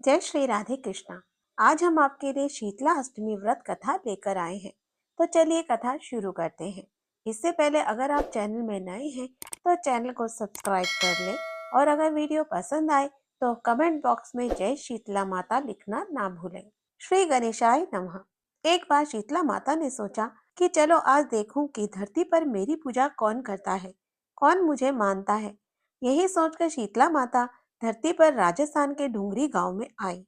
जय श्री राधे कृष्णा। आज हम आपके लिए शीतला अष्टमी व्रत कथा लेकर आए हैं। तो चलिए कथा शुरू करते हैं। इससे पहले अगर आप चैनल में नए हैं तो चैनल को सब्सक्राइब कर लें और अगर वीडियो पसंद आए तो कमेंट बॉक्स में जय शीतला माता लिखना ना भूलें। श्री गणेशाय नमः। एक बार शीतला माता ने सोचा कि चलो आज देखूं कि धरती पर मेरी पूजा कौन करता है, कौन मुझे मानता है। यही सोचकर शीतला माता धरती पर राजस्थान के ढूंगरी गांव में आई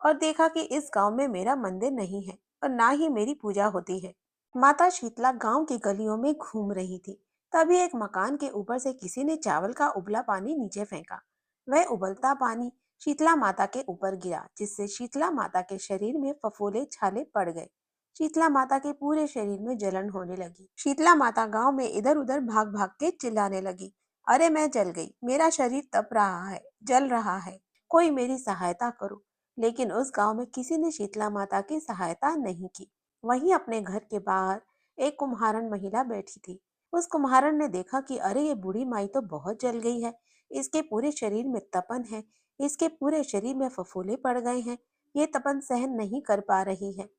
और देखा कि इस गांव में मेरा मंदिर नहीं है और ना ही मेरी पूजा होती है। माता शीतला गांव की गलियों में घूम रही थी। तभी एक मकान के ऊपर से किसी ने चावल का उबला पानी नीचे फेंका। वह उबलता पानी शीतला माता के ऊपर गिरा, जिससे शीतला माता के शरीर में फफोले छाले पड़ गए। शीतला माता के पूरे शरीर में जलन होने लगी। शीतला माता गांव में इधर उधर भाग भाग के चिल्लाने लगी, अरे मैं जल गई, मेरा शरीर तप रहा है, जल रहा है, कोई मेरी सहायता करो। लेकिन उस गांव में किसी ने शीतला माता की सहायता नहीं की। वहीं अपने घर के बाहर एक कुम्हारन महिला बैठी थी। उस कुम्हारन ने देखा कि अरे ये बूढ़ी माई तो बहुत जल गई है, इसके पूरे शरीर में तपन है, इसके पूरे शरीर में फफोले पड़ गए हैं, ये तपन सहन नहीं कर पा रही है।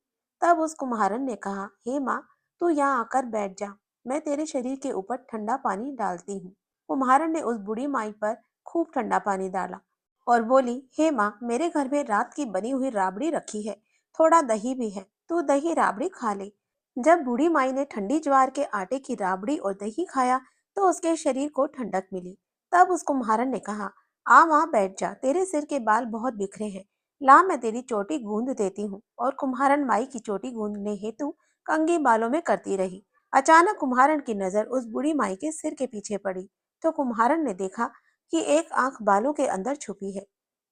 तब उस कुम्हारन ने कहा, हे माँ, तू यहाँ आकर बैठ जा, मैं तेरे शरीर के ऊपर ठंडा पानी डालती हूँ। कुम्हारन ने उस बूढ़ी माई पर खूब ठंडा पानी डाला और बोली, हे माँ, मेरे घर में रात की बनी हुई राबड़ी रखी है, थोड़ा दही भी है, तू दही राबड़ी खा ले। जब बूढ़ी माई ने ठंडी ज्वार के आटे की राबड़ी और दही खाया तो उसके शरीर को ठंडक मिली। तब उस कुम्हारन ने कहा, आ माँ बैठ जा, तेरे सिर के बाल बहुत बिखरे हैं, ला मैं तेरी चोटी गूंद देती हूँ। और कुम्हारन माई की चोटी गूंदने हेतु कंघी बालों में करती रही। अचानक कुम्हारन की नजर उस बूढ़ी माई के सिर के पीछे पड़ी तो कुम्हारन ने देखा कि एक आंख बालों के अंदर छुपी है।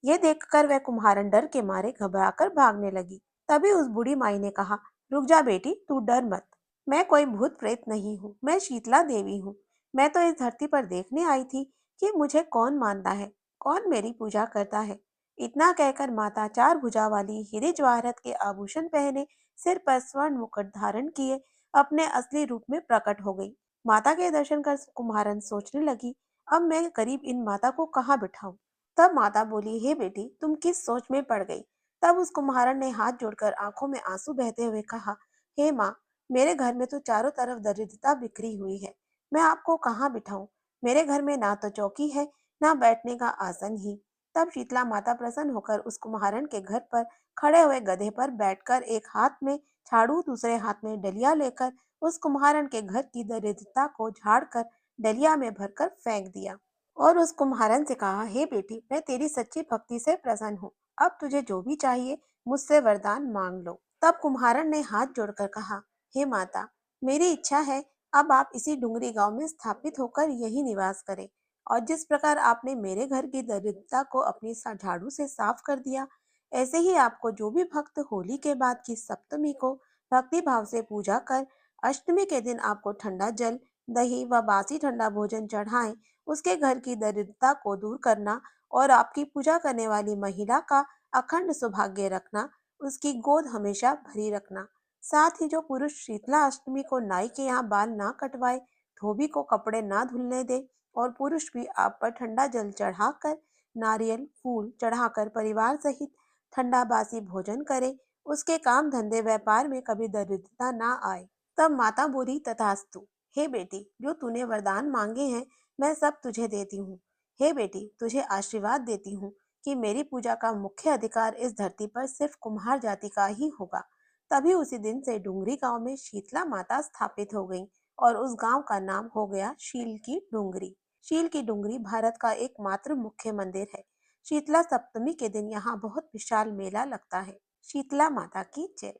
ये देखकर वह कुम्हारन डर के मारे घबराकर भागने लगी। तभी उस बूढ़ी माई ने कहा, रुक जा बेटी, तू डर मत, मैं कोई भूत प्रेत नहीं हूँ, मैं शीतला देवी हूँ। मैं तो इस धरती पर देखने आई थी कि मुझे कौन मानता है, कौन मेरी पूजा करता है। इतना कहकर माता चार भुजा वाली हीरे जवाहरत के आभूषण पहने, सिर पर स्वर्ण मुकुट धारण किए अपने असली रूप में प्रकट हो गई। माता के दर्शन कर कुम्हारन सोचने लगी, अब मैं करीब इन माता को कहाँ बिठाऊं। तब माता बोली, हे बेटी, तुम किस सोच में पड़ गई। तब उस कुम्हारन ने हाथ जोड़कर आंखों में आंसू बहते हुए कहा, हे माँ, मेरे घर में तो चारों तरफ दरिद्रता बिखरी हुई है, मैं आपको कहाँ बिठाऊं। मेरे घर में ना तो चौकी है, ना बैठने का आसन ही। तब शीतला माता प्रसन्न होकर उस कुम्हारन के घर पर खड़े हुए गधे पर बैठकर एक हाथ में झाड़ू दूसरे हाथ में डलिया लेकर उस कुम्हारन के घर की दरिद्रता को झाड़कर डलिया में भरकर फेंक दिया और उस कुम्हारन से कहा, हे बेटी, मैं तेरी सच्ची भक्ति से प्रसन्न हूँ, अब तुझे जो भी चाहिए मुझसे वरदान मांग लो। तब कुम्हारन ने हाथ जोड़कर कहा, हे माता, मेरी इच्छा है अब आप इसी डुंगरी गांव में स्थापित होकर यही निवास करें और जिस प्रकार आपने मेरे घर की दरिद्रता को अपनी झाड़ू से साफ कर दिया, ऐसे ही आपको जो भी भक्त होली के बाद की सप्तमी को भक्ति भाव से पूजा कर अष्टमी के दिन आपको ठंडा जल, दही व बासी ठंडा भोजन चढ़ाएं, उसके घर की दरिद्रता को दूर करना और आपकी पूजा करने वाली महिला का अखंड सौभाग्य रखना, उसकी गोद हमेशा भरी रखना। साथ ही जो पुरुष शीतला अष्टमी को नाई के यहाँ बाल ना कटवाए, धोबी को कपड़े ना धुलने दे और पुरुष भी आप पर ठंडा जल चढ़ाकर, नारियल फूल चढ़ाकर परिवार सहित ठंडा बासी भोजन करे, उसके काम धंधे व्यापार में कभी दरिद्रता ना आए। तब माता बोली, तथास्तु। हे बेटी, जो तूने वरदान मांगे हैं मैं सब तुझे देती हूँ। हे बेटी, तुझे आशीर्वाद देती हूँ कि मेरी पूजा का मुख्य अधिकार इस धरती पर सिर्फ कुम्हार जाति का ही होगा। तभी उसी दिन से डुंगरी गांव में शीतला माता स्थापित हो गई और उस गांव का नाम हो गया शील की डुंगरी। शील की डुंगरी भारत का एकमात्र मुख्य मंदिर है। शीतला सप्तमी के दिन यहाँ बहुत विशाल मेला लगता है। शीतला माता की जय।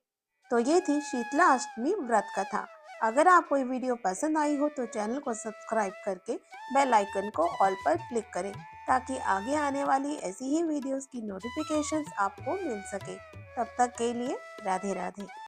तो ये थी शीतला अष्टमी व्रत कथा। अगर आपको ये वीडियो पसंद आई हो तो चैनल को सब्सक्राइब करके बेल आइकन को ऑल पर क्लिक करें ताकि आगे आने वाली ऐसी ही वीडियोस की नोटिफिकेशंस आपको मिल सके। तब तक के लिए राधे राधे।